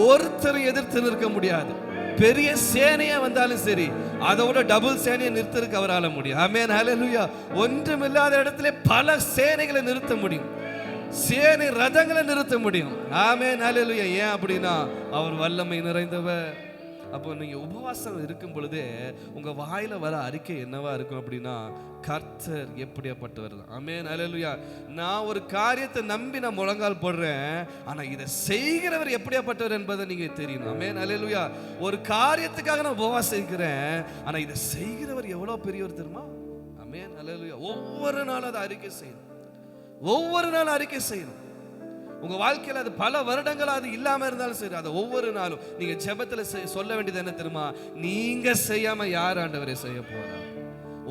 ஒருத்தர் எதிர்த்து நிற்க முடியாது. பெரிய சேனையா வந்தாலும் சரி, அதோட டபுள் சேனையை நிறுத்தருக்கு அவரால் முடியும். ஆமென், ஹல்லேலூயா. ஒன்றுமில்லாத இடத்துல பல சேனைகளை நிறுத்த முடியும், சேனை ரதங்களை நிறுத்த முடியும். ஆமென், ஹல்லேலூயா. ஏன் அப்படின்னா அவர் வல்லமை நிறைந்தவர். அப்போ நீங்க உபவாசம் இருக்கும் பொழுதே உங்க வாயில வர அறிக்கை என்னவா இருக்கும் அப்படின்னா, கர்த்தர் எப்படியாப்பட்டவர். ஆமென், ஹல்லேலூயா. நான் ஒரு காரியத்தை நம்பி நான் முழங்கால் போடுறேன், ஆனா இதை செய்கிறவர் எப்படியாப்பட்டவர் என்பதை நீங்க தெரியணும். ஆமென், ஹல்லேலூயா. ஒரு காரியத்துக்காக நான் உபவாசம் இருக்கிறேன், ஆனா இதை செய்கிறவர் எவ்வளவு பெரியவர் தெரியுமா? ஆமென், ஹல்லேலூயா. ஒவ்வொரு நாளும் அதை அறிக்கை செய்யணும், ஒவ்வொரு நாளும் அறிக்கை செய்யணும். உங்க வாழ்க்கையில் அது பல வருடங்கள் அது இல்லாம இருந்தாலும் சரி, அதை ஒவ்வொரு நாளும் நீங்க ஜெபத்துல சொல்ல வேண்டியது என்ன தெரியுமா? நீங்க செய்யாம யார் ஆண்டவரே செய்ய போறா?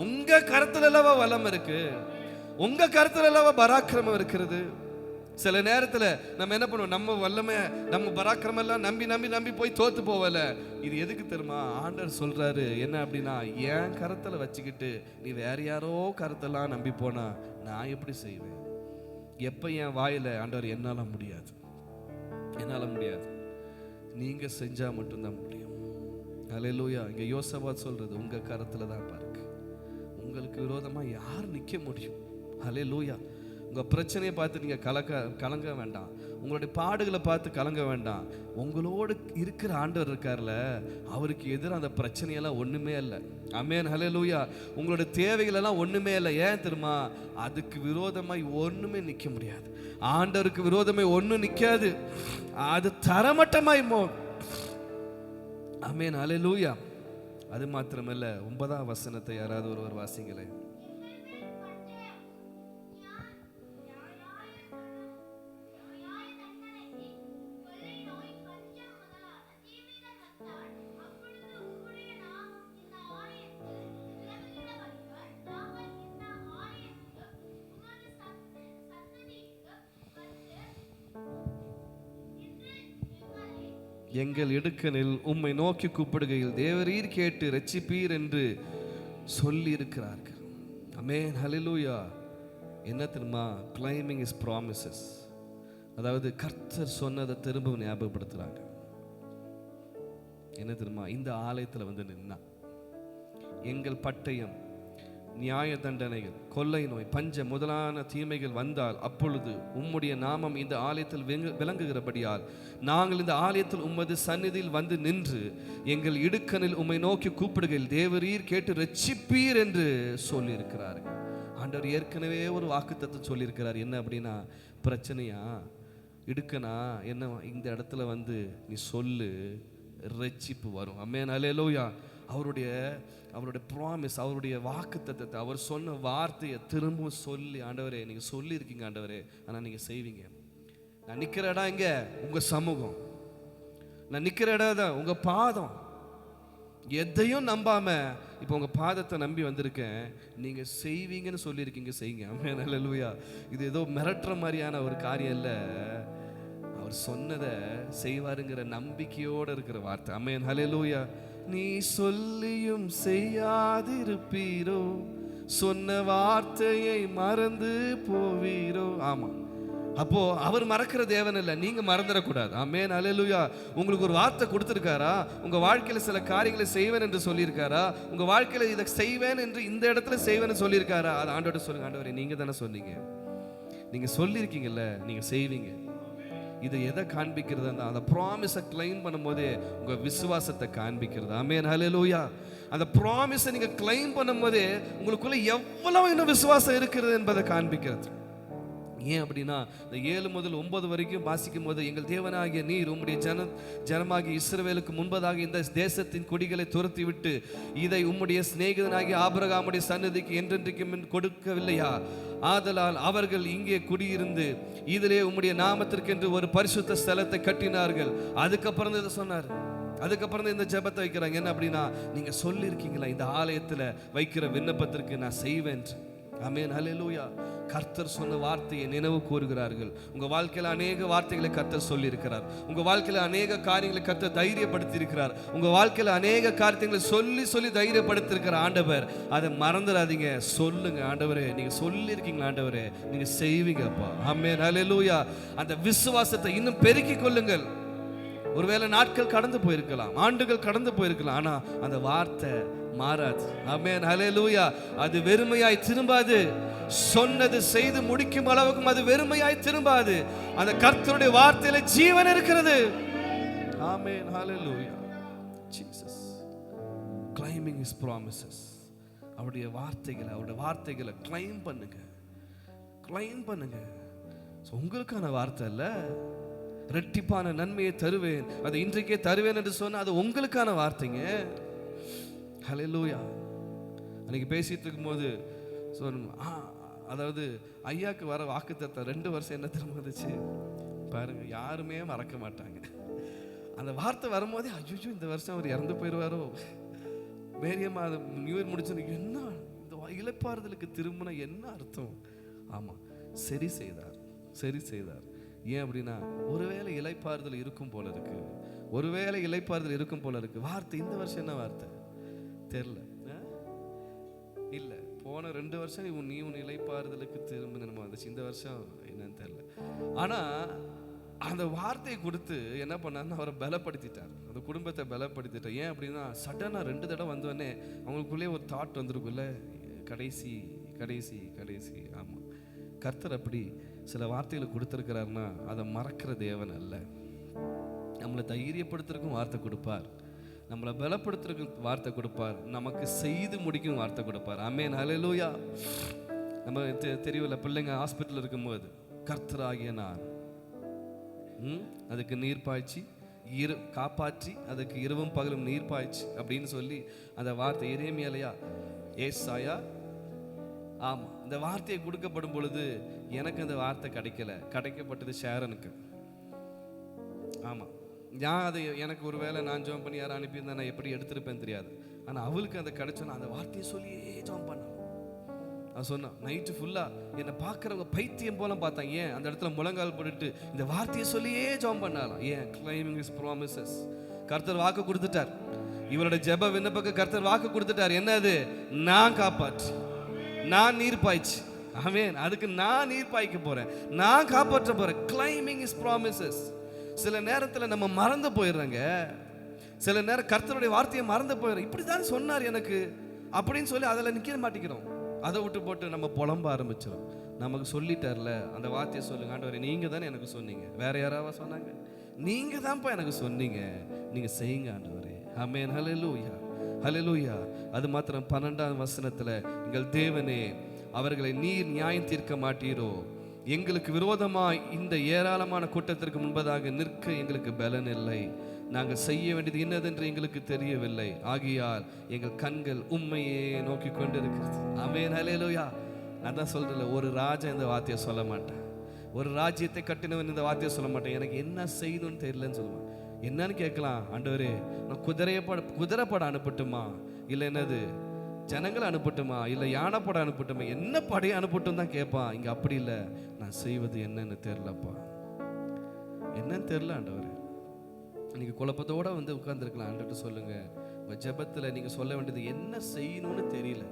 உங்க கருத்துல வல்லம் இருக்கு. உங்க கருத்துல அல்லவா பராக்கிரமம் இருக்கிறது. சில நேரத்துல நம்ம என்ன பண்ணுவோம், நம்ம வல்லமை, நம்ம பராக்கிரமம் எல்லாம் நம்பி நம்பி நம்பி போய் தோத்து போவல. இது எதுக்கு தெரியுமா? ஆண்டவர் சொல்றாரு என்ன அப்படின்னா, என் கருத்துல வச்சுக்கிட்டு நீ வேற யாரோ கருத்தெல்லாம் நம்பி போனா நான் எப்படி செய்வேன்? எப்ப என் வாயில ஆண்டவர் என்னால முடியாது, என்னால முடியாது, நீங்க செஞ்சா மட்டும்தான் முடியும். ஹல்லேலூயா. இங்க யோசபாத் சொல்றது உங்க கருத்துல தான் இருக்கு. உங்களுக்கு விரோதமா யார் நிக்க முடியும்? ஹல்லேலூயா. உங்க பிரச்சனையை பார்த்து நீங்க கலங்க வேண்டாம். உங்களுடைய பாடுகளை பார்த்து கலங்க வேண்டாம். உங்களோடு இருக்கிற ஆண்டவர் இருக்கார்ல, அவருக்கு எதிராக அந்த பிரச்சனையெல்லாம் ஒண்ணுமே இல்லை. ஆமென். ஹல்லேலூயா. உங்களுடைய தேவைகள் எல்லாம் ஒண்ணுமே இல்லை. ஏன் தெரியுமா? அதுக்கு விரோதமாய் ஒண்ணுமே நிக்க முடியாது. ஆண்டவருக்கு விரோதமாய் ஒண்ணும் நிக்காது. அது தரமட்டமாய் ஆமென். ஹல்லேலூயா. அது மாத்திரமல்ல, 9ஆம் வசனத்தை யாராவது ஒருவர் வாசிங்களேன். எங்கள் இடுக்கணில் உம்மை நோக்கி கூப்பிடுகையில் தேவரீர் கேட்டு ரட்சிப்பீர் என்று சொல்லி இருக்கிறார்கள். ஆமென். ஹல்லேலூயா. என்ன தெரியுமா? Claiming is promises. அதாவது கர்த்தர் சொன்னதை திரும்ப ஞாபகப்படுத்துறாங்க. என்ன தெரியுமா? இந்த ஆலயத்தில் வந்து நின்னா எங்கள் பட்டயம், நியாய தண்டனைகள், கொள்ளை நோய், பஞ்ச முதலான தீமைகள் வந்தால் அப்பொழுது உம்முடைய நாமம் இந்த ஆலயத்தில் விளங்குகிறபடியால் நாங்கள் இந்த ஆலயத்தில் உம்மது சந்நிதியில் வந்து நின்று எங்கள் இடுக்கணில் உம்மை நோக்கி கூப்பிடுகையில் தேவரீர் கேட்டு ரட்சிப்பீர் என்று சொல்லியிருக்கிறார்கள். ஆண்டவர் ஏற்கனவே ஒரு வாக்குத்தத்தம் சொல்லியிருக்கிறார். என்ன அப்படின்னா, பிரச்சனையா இடுக்கனா என்ன, இந்த இடத்துல வந்து நீ சொல்லு, ரட்சிப்பு வரும். ஆமென். ஹல்லேலூயா. அவருடைய ப்ராமிஸ், அவருடைய வாக்குத்தத்தத்தை, அவர் சொன்ன வார்த்தையை திரும்பவும் சொல்லி, ஆண்டவரே நீங்க சொல்லி இருக்கீங்க ஆண்டவரே, ஆனா நீங்க செய்வீங்க. நான் நிக்கிற இடம் எங்க? உங்க சமூகம். நான் நிக்கிற இடம் தான் உங்க பாதம். எதையும் நம்பாம இப்போ உங்க பாதத்தை நம்பி வந்திருக்கேன். நீங்க செய்வீங்கன்னு சொல்லியிருக்கீங்க, செய்யுங்க. ஆமென். ஹல்லேலூயா. இது ஏதோ மிரட்டுற மாதிரியான ஒரு காரியம் இல்லை. அவர் சொன்னதை செய்வாருங்கிற நம்பிக்கையோட இருக்கிற வார்த்தை. ஆமென். ஹல்லேலூயா. நீ சொல்லியும் செய்யாதிருப்பீரோ, சொன்ன வார்த்தையை மறந்து போவீரோ. ஆமா, அப்போ அவர் மறக்கிற தேவன் இல்லை, நீங்க மறந்துடக்கூடாது. ஆமென். ஹல்லேலூயா. உங்களுக்கு ஒரு வார்த்தை கொடுத்திருக்காரா? உங்க வாழ்க்கையில சில காரியங்களை செய்வேன் என்று சொல்லியிருக்காரா? உங்க வாழ்க்கையில இதை செய்வேன் என்று இந்த இடத்துல செய்வேன்னு சொல்லியிருக்காரா? அது ஆண்டவர்கிட்ட சொல்லுங்க. ஆண்டவரே நீங்க தானே சொன்னீங்க, நீங்க சொல்லியிருக்கீங்கல்ல, நீங்க செய்வீங்க. இது எதை காண்பிக்கிறது? அந்த ப்ராமிஸை கிளைம் பண்ணும்போதே உங்க விசுவாசத்தை காண்பிக்கிறது. ஆமென். ஹல்லேலூயா. அந்த ப்ராமிஸை நீங்க கிளைம் பண்ணும்போதே உங்களுக்குள்ள எவ்வளவு இன்னும் விசுவாசம் இருக்கிறது என்பதை காண்பிக்கிறது. ஏன் அப்படின்னா, இந்த 7 முதல் 9 வரைக்கும் வாசிக்கும் போது, எங்கள் தேவனாகிய நீர் உம்முடைய ஜனமாகிய இஸ்ரவேலுக்கு முன்பதாக இந்த தேசத்தின் கொடிகளை துரத்தி விட்டு இதை உம்முடைய சிநேகிதனாகிய ஆபிரகாமுடைய சன்னதிக்கு என்றென்றைக்கும் கொடுக்கவில்லையா? ஆதலால் அவர்கள் இங்கே குடியிருந்து இதிலே உம்முடைய நாமத்திற்கென்று ஒரு பரிசுத்த ஸ்தலத்தை கட்டினார்கள். அதுக்கப்புறம் இதை சொன்னார். அதுக்கப்புறம் இந்த ஜெபத்தை வைக்கிறாங்க. என்ன அப்படின்னா, நீங்க சொல்லியிருக்கீங்களா இந்த ஆலயத்தில் வைக்கிற விண்ணப்பத்திற்கு நான் செய்வேன். ஆமென். ஹல்லேலூயா. கர்த்தர் சொன்ன வார்த்தையை நினைவு கூறுகிறார்கள். உங்க வாழ்க்கையில அநேக வார்த்தைகளை கர்த்தர் சொல்லி இருக்கிறார். உங்க வாழ்க்கையில அநேக காரியங்களை கர்த்தர் தைரியப்படுத்தி இருக்கிறார். உங்க வாழ்க்கையில அநேக காரியங்களை சொல்லி சொல்லி தைரியப்படுத்தி இருக்கிற ஆண்டவர். அதை மறந்துடாதீங்க. சொல்லுங்க, ஆண்டவரே நீங்க சொல்லி இருக்கீங்களா, ஆண்டவரே நீங்க செய்வீங்கப்பா. ஆமென். ஹல்லேலூயா. அந்த விசுவாசத்தை இன்னும் பெருக்கிக் கொள்ளுங்கள். ஒருவேளை நாட்கள் கடந்து போயிருக்கலாம், ஆண்டுகள் கடந்து போயிருக்கலாம், ஆனா அந்த வார்த்தை மாறாது. ஆமென். ஹல்லேலூயா. அது வெறுமையாய் திரும்பாது. சொன்னது செய்து முடிக்கும் அளவுக்கு அது வெறுமையாய் திரும்பாது. அந்த கர்த்தருடைய வார்த்தையில ஜீவன் இருக்கிறது. ஆமென். ஹல்லேலூயா. ஜீசஸ். Claiming his promises. அவருடைய வார்த்தைகளை கிளைம் பண்ணுங்க. கிளைம் பண்ணுங்க. உங்களுக்கான வார்த்தை இல்ல. இரட்டிப்பான நன்மையை தருவேன், அதை இன்றைக்கே தருவேன் என்று சொன்னா அது உங்களுக்கான வார்த்தைங்க. ஹல்லேலூயா. அன்னைக்கு பேசிட்டு இருக்கும்போது அதாவது ஐயாக்கு வர வாக்குத்தத்தம் 2 வருஷம் என்ன திரும்ப வந்துச்சு பாருங்க. யாருமே மறக்க மாட்டாங்க. அந்த வார்த்தை வரும்போதே ஐயோ இந்த வருஷம் அவர் இறந்து போயிடுவாரோ. மேரியம்மா நியூ இயர் முடிச்சு என்ன இந்த இழப்பாறுதலுக்கு திரும்பினா என்ன அர்த்தம் ஆமாம், சரி செய்தார், சரி செய்தார். ஏன் அப்படின்னா, ஒருவேளை இளைப்பாறுதல் இருக்கும் போல இருக்கு, ஒருவேளை இளைப்பாறுதல் இருக்கும் போல இருக்கு. வார்த்தை இந்த வருஷம் என்ன வார்த்தை தெரில, இல்லை போன 2 வருஷம் நீ உன் இளைப்பாறுதலுக்கு திரும்ப வந்துச்சு, இந்த வருஷம் என்னன்னு தெரில. ஆனால் அந்த வார்த்தையை கொடுத்து என்ன பண்ணாருன்னு அவரை பலப்படுத்திட்டார், அந்த குடும்பத்தை பலப்படுத்திட்டார். ஏன் அப்படின்னா, சடனாக 2 தடவை வந்தோடனே அவங்களுக்குள்ளே ஒரு தாட் வந்துருக்குல்ல, கடைசி கடைசி கடைசி. ஆமாம், கர்த்தர் அப்படி சில வார்த்தைகளை கொடுத்துருக்கிறாருன்னா அதை மறக்கிற தேவன் அல்ல. நம்மளை தைரியப்படுத்துறதுக்கும் வார்த்தை கொடுப்பார், நம்மளை பலப்படுத்துறதுக்கும் வார்த்தை கொடுப்பார், நமக்கு செய்து முடிக்கும் வார்த்தை கொடுப்பார். ஆமென், ஹல்லேலூயா. நம்ம தெரியல, பிள்ளைங்க ஹாஸ்பிட்டல் இருக்கும்போது கர்த்தராகிய நான் அதுக்கு நீர் பாய்ச்சி காப்பாற்றி, அதுக்கு இரவும் பகலும் நீர் பாய்ச்சி அப்படின்னு சொல்லி அந்த வார்த்தை எரேமியாலையா ஏசாயா, ஆமாம், இந்த வார்த்தையை கொடுக்கப்படும் பொழுது எனக்கு அந்த வார்த்தை கிடைக்கப்பட்டது ஷேரனுக்கு. ஆமாம், நான் அதை எனக்கு ஒரு வேளை நான் ஜோம் பண்ணி யாரும் அனுப்பியிருந்தா நான் எப்படி எடுத்திருப்பேன் தெரியாது. ஆனால் அவளுக்கு அந்த கிடைச்சோன்னா அந்த வார்த்தையை சொல்லியே ஜோம் பண்ணான். நான் சொன்னான், நைட்டு ஃபுல்லாக என்னை பார்க்குறவங்க பைத்தியம் போல பார்த்தாங்க. ஏன் அந்த இடத்துல முழங்கால் போட்டுட்டு இந்த வார்த்தையை சொல்லியே ஜோம் பண்ணாலாம். ஏன்? Claiming his promises. கர்த்தர் வாக்கு கொடுத்துட்டார், இவரோட ஜெப விண்ணப்பக்கு கர்த்தர் வாக்கு கொடுத்துட்டார். என்னது? நான் காப்பாற்று, நான் நீர் பாய்ச்சி. ஆமென், அதுக்கு நான் நீர் பாய்க்க போறேன், நான் காப்பாற்ற போறேன். Claiming his promises. சில நேரத்தில் நம்ம மறந்து போயிடுறாங்க, சில நேரம் கர்த்தருடைய வார்த்தையை மறந்து போயிடுறோம். இப்படி தான் சொன்னார் எனக்கு அப்படின்னு சொல்லி அதில் நிற்க மாட்டேங்கிறோம். அதை விட்டு போட்டு நம்ம புலம்ப ஆரம்பிச்சிடும். நமக்கு சொல்லிட்டார்ல அந்த வார்த்தையை சொல்லுங்க. ஆண்டவரே, நீங்கள் தானே எனக்கு சொன்னீங்க, வேற யாராவது சொன்னாங்க? நீங்கள் தான்ப்பா எனக்கு சொன்னீங்க, நீங்கள் செய்யுங்க ஆண்டவரே. ஆமென், ஹல்லேலூயா, ஹல்லேலூயா. அது மாத்திரம் 12ஆம் வசனத்தில், எங்கள் தேவனே, அவர்களை நீர் நியாயம் தீர்க்க மாட்டீரோ, எங்களுக்கு விரோதமாய் இந்த ஏராளமான கூட்டத்திற்கு முன்பதாக நிற்க எங்களுக்கு பலன் இல்லை, நாங்கள் செய்ய வேண்டியது என்னதென்று எங்களுக்கு தெரியவில்லை, ஆகையால் எங்கள் கண்கள் உம்மையே நோக்கி கொண்டு இருக்கிறது. ஆமென், ஹல்லேலூயா. நான் தான் சொல்றேன்ல, ஒரு ராஜா இந்த வார்த்தையை சொல்ல மாட்டேன், ஒரு ராஜ்யத்தை கட்டினவன் இந்த வார்த்தையை சொல்ல மாட்டேன், எனக்கு என்ன செய்யணும்னு தெரியலன்னு சொல்லுவேன். என்னன்னு கேட்கலாம், ஆண்டவரே நான் குதிரைப்பட அனுப்பட்டுமா, இல்லை என்னது ஜனங்களை அனுப்பட்டுமா, இல்லை யானைப்பட அனுப்பட்டுமா, என்ன படையை அனுப்பட்டும் தான் கேட்பான். இங்கே அப்படி இல்லை, நான் செய்வது என்னன்னு தெரிலப்பா, என்னன்னு தெரில ஆண்டவரே. நீங்கள் குழப்பத்தோடு வந்து உட்கார்ந்துருக்கலாம். ஆண்டவர்கிட்ட சொல்லுங்க, உங்கள் ஜெபத்தில் நீங்கள் சொல்ல வேண்டியது என்ன செய்யணும்னு தெரியல,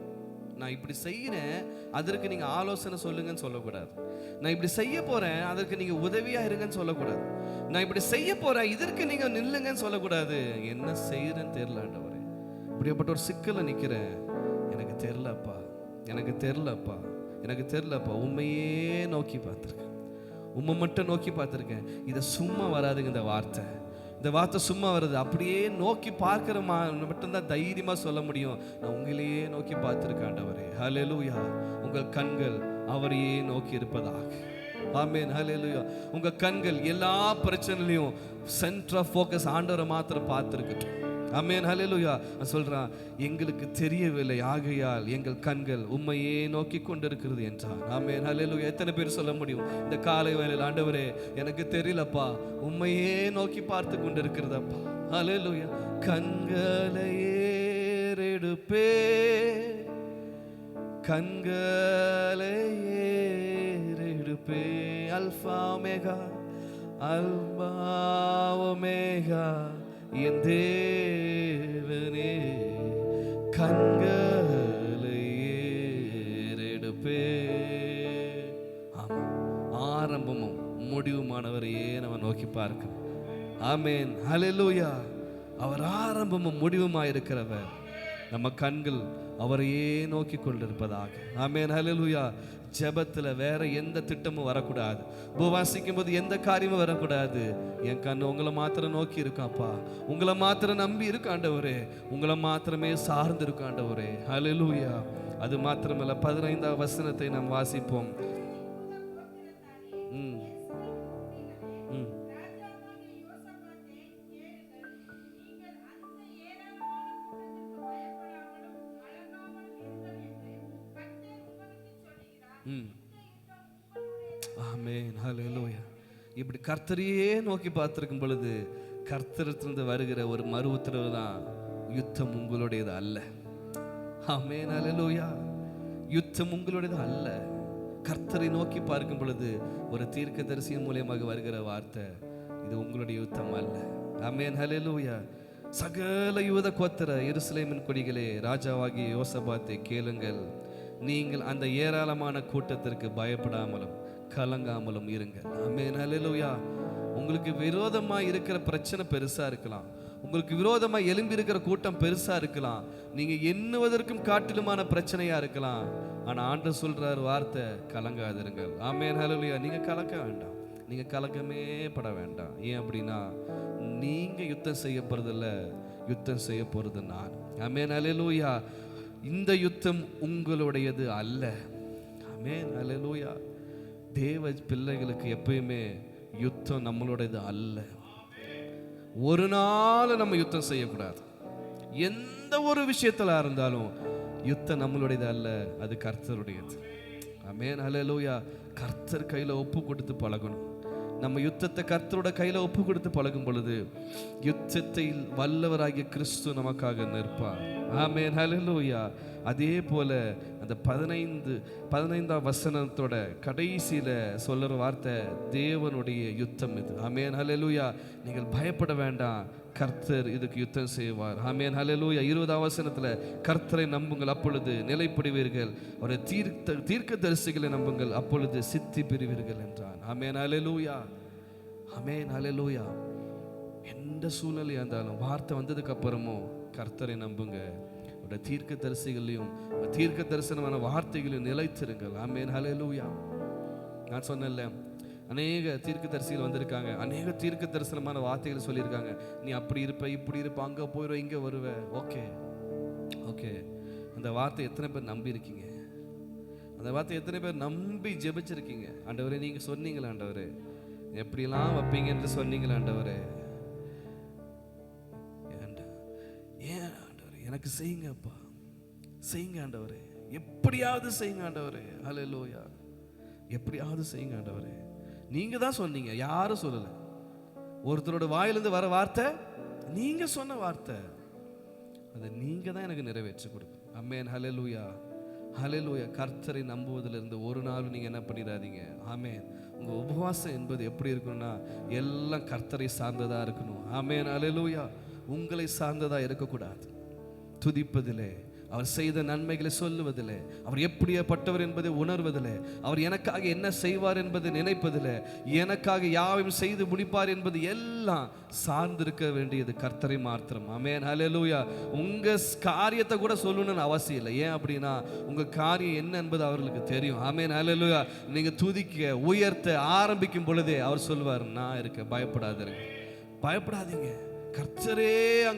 நான் இப்படி செய்கிறேன், அதற்கு நீங்கள் ஆலோசனை சொல்லுங்கன்னு சொல்லக்கூடாது. நான் இப்படி செய்ய போகிறேன், அதற்கு நீங்கள் உதவியாக இருங்கன்னு சொல்லக்கூடாது. நான் இப்படி செய்ய போகிறேன், இதற்கு நீங்கள் நில்லுங்கன்னு சொல்லக்கூடாது. என்ன செய்கிறேன்னு தெரியல ஆண்டவரே, இப்படிப்பட்ட ஒரு சிக்கலை நிற்கிறேன், எனக்கு தெரிலப்பா, எனக்கு தெரிலப்பா, எனக்கு தெரிலப்பா. உண்மையே நோக்கி பார்த்துருக்கேன், உண்மை மட்டும் நோக்கி பார்த்துருக்கேன். இதை சும்மா வராதுங்க, இந்த வார்த்தை சும்மா வருது. அப்படியே நோக்கி பார்க்கிற மட்டும்தான் தைரியமா சொல்ல முடியும், நான் உங்களையே நோக்கி பார்த்திருக்கேன் ஆண்டவரே. ஹல்லேலூயா. உங்கள் கண்கள் அவரையே நோக்கி இருப்பதாக. ஆமென், ஹல்லேலூயா. உங்க கண்கள் எல்லா பிரச்சனையிலையும் சென்டர் ஆஃப் ஃபோக்கஸ் ஆண்டவரை மாத்திரம் பார்த்துருக்கட்டும். ஆமென், ஹல்லேலூயா. நான் சொல்றான், எங்களுக்கு தெரியவில்லை, ஆகையால் எங்கள் கண்கள் உம்மையே நோக்கி கொண்டிருக்கிறது என்றான். ஆமென், ஹல்லேலூயா. எத்தனை பேர் சொல்ல முடியும் இந்த காலை வேளையில், ஆண்டவரே எனக்கு தெரியலப்பா, உம்மையே நோக்கி பார்த்து கொண்டிருக்கிறதப்பா. ஹல்லேலூயா. கண்களை ஏறெடுப்பே, கண்களை ஏறெடுப்பே, அல்பா ஒமேகா, அல்பா ஒமேகா, என் தேவனே, கண்களை ஏறெடுப்பே. ஆமாம், ஆரம்பமும் முடிவுமானவரையே நம்ம நோக்கி பார்க்கிறோம். ஆமென், ஹல்லேலூயா. அவர் ஆரம்பமும் முடிவுமாய் இருக்கிறவர். நம்ம கண்கள் அவரையே நோக்கி கொண்டிருப்பதாக. ஆமென், ஹல்லேலூயா. ஜெபத்தில் வேற எந்த திட்டமும் வரக்கூடாது, உபவாசிக்கும் போது எந்த காரியமும் வரக்கூடாது. என் கண் உங்களை மாத்திரம் நோக்கி இருக்காப்பா, உங்களை மாத்திரம் நம்பி இருக்காண்டவரே, உங்களை மாத்திரமே சார்ந்து இருக்காண்டவரே. ஹல்லேலூயா. அது மாத்திரமல்ல, 15ஆம் வசனத்தை நாம் வாசிப்போம். ஆமென், ஹல்லேலூயா. இப்படி கர்த்தரையே நோக்கி பார்த்திருக்கும் பொழுது கர்த்தரிடத்திலிருந்து வருகிற ஒரு மறு உத்தரவு தான், யுத்தம் உங்களுடையது அல்ல. ஆமென், ஹல்லேலூயா. யுத்தம் உங்களுடையது அல்ல. கர்த்தரை நோக்கி பார்க்கும் பொழுது ஒரு தீர்க்கதரிசியின் மூலியமாக வருகிற வார்த்தை, இது உங்களுடைய யுத்தம் அல்ல. ஆமென், ஹல்லேலூயா. சகல யூத கோத்திர எருசலேமின் கொடிகளே, ராஜாவாகிய யோசபாத்தை கேளுங்கள். நீங்கள் அந்த ஏராளமான கூட்டத்திற்கு பயப்படாமலும் கலங்காமலும் இருங்கள். ஆமென், ஹல்லேலூயா. உங்களுக்கு விரோதமா இருக்கிற பிரச்சனை பெருசா இருக்கலாம், உங்களுக்கு விரோதமா எழும்பி இருக்கிற கூட்டம் பெருசா இருக்கலாம், நீங்க எண்ணுவதற்கும் காட்டிலுமான பிரச்சனையா இருக்கலாம். ஆனா ஆண்டவர் சொல்றார் வார்த்தை, கலங்காதிருங்கள். ஆமென், ஹல்லேலூயா. நீங்க கலக்க வேண்டாம், நீங்க கலக்கமே பட வேண்டாம். ஏன் அப்படின்னா, நீங்க யுத்தம் செய்ய போறதில்ல, யுத்தம் செய்ய போறது நான். ஆமென், ஹல்லேலூயா. இந்த யுத்தம் உங்களுடையது அல்ல. ஆமென், ஹல்லேலூயா. தேவ பிள்ளைகளுக்கு எப்பயுமே யுத்தம் நம்மளுடையது அல்ல. ஒரு நாள் நம்ம யுத்தம் செய்யக்கூடாது. எந்த ஒரு விஷயத்துல இருந்தாலும் யுத்தம் நம்மளுடையது அல்ல, அது கர்த்தருடையது. ஆமென், ஹல்லேலூயா. கர்த்தர் கையில ஒப்பு கொடுத்து பழகணும். நம்ம யுத்தத்தை கர்த்தரோட கையில ஒப்பு கொடுத்து பழகும் பொழுது யுத்தத்தில் வல்லவராகிய கிறிஸ்து நமக்காக நிற்பார். ஆமென், ஹல்லேலூயா. அதே போல அந்த 15ஆம் வசனத்தோட கடைசியில சொல்லுற வார்த்தை, தேவனுடைய யுத்தம் இது. ஆமென், ஹல்லேலூயா. நீங்கள் பயப்பட வேண்டாம், கர்த்தர் இதுக்கு யுத்தம் செய்வார். ஆமென், ஹல்லேலூயா. 20ஆம் வசனத்துல, கர்த்தரை நம்புங்கள் அப்பொழுது நிலைப்படுவீர்கள், ஒரு தீர்க்கதரிசிகளை நம்புங்கள் அப்பொழுது சித்தி பெறுவீர்கள் என்றான். ஆமென், ஹல்லேலூயா. ஆமென், ஹல்லேலூயா. எந்த சூழ்நிலையா இருந்தாலும் வார்த்தை வந்ததுக்கு அப்புறமும் கர்த்தரை நம்புங்க, தீர்க்க தரிசிகளையும் தீர்க்க தரிசனமான வார்த்தைகளையும் நிலைத்திருங்கள். ஆமென், ஹல்லேலூயா. நான் சொன்னேன்ல, அநேக தீர்க்க தரிசிகள் வந்திருக்காங்க, அநேக தீர்க்க தரிசனமான வார்த்தைகள் சொல்லியிருக்காங்க. நீ அப்படி இருப்ப, இப்படி இருப்ப, அங்கே போயிடுவ, இங்கே வருவ. ஓகே ஓகே, அந்த வார்த்தை எத்தனை பேர் நம்பி இருக்கீங்க? அந்த வார்த்தை எத்தனை பேர் நம்பி ஜெபிச்சிருக்கீங்க? ஆண்டவரே, நீங்கள் சொன்னீங்களா ஆண்டவரே, எப்படிலாம் வைப்பீங்க என்று சொன்னீங்களா ஆண்டவரே? ஏன் எனக்கு செய்யுங்கப்பா, செய்யுங்க ஆண்டவரே, எப்படியாவது செய்யுங்க ஆண்டவரே. ஹல்லேலூயா. எப்படியாவது செய்யுங்க ஆண்டவரே. நீங்க தான் சொன்னீங்க, யாரும் சொல்லல. ஒருத்தரோட வாயிலிருந்து வர வார்த்தை, நீங்க சொன்ன வார்த்தை, அதை நீங்க தான் எனக்கு நிறைவேற்றி கொடுக்கும். ஆமென், ஹல்லேலூயா. ஹல்லேலூயா. கர்த்தரை நம்புவதிலிருந்து ஒரு நாள் நீங்க என்ன பண்ணிடாதீங்க. ஆமென். உங்க உபவாசம் என்பது எப்படி இருக்கணும்னா, எல்லாம் கர்த்தரை சார்ந்ததா இருக்கணும். ஆமென், ஹல்லேலூயா. உங்களை சார்ந்ததா இருக்கக்கூடாது. துதிப்பதிலே, அவர் செய்த நன்மைகளை சொல்லுவதிலே, அவர் எப்படிப்பட்டவர் என்பதை உணர்வதிலே, அவர் எனக்காக என்ன செய்வார் என்பதை நினைப்பதிலே, எனக்காக யாவையும் செய்து முடிப்பார் என்பது எல்லாம் சார்ந்திருக்க வேண்டியது கர்த்தரை மாத்திரம். ஆமென், ஹல்லேலூயா. உங்க காரியத்தை கூட சொல்லணும்னு அவசியம் இல்லை. ஏன் அப்படின்னா, உங்க காரியம் என்ன என்பது அவர்களுக்கு தெரியும். ஆமென், ஹல்லேலூயா. நீங்க துதிக்க உயர்த்த ஆரம்பிக்கும் பொழுதே அவர் சொல்வார், நான் இருக்க, பயப்படாதீங்க, பயப்படாதீங்க. கர்த்தரே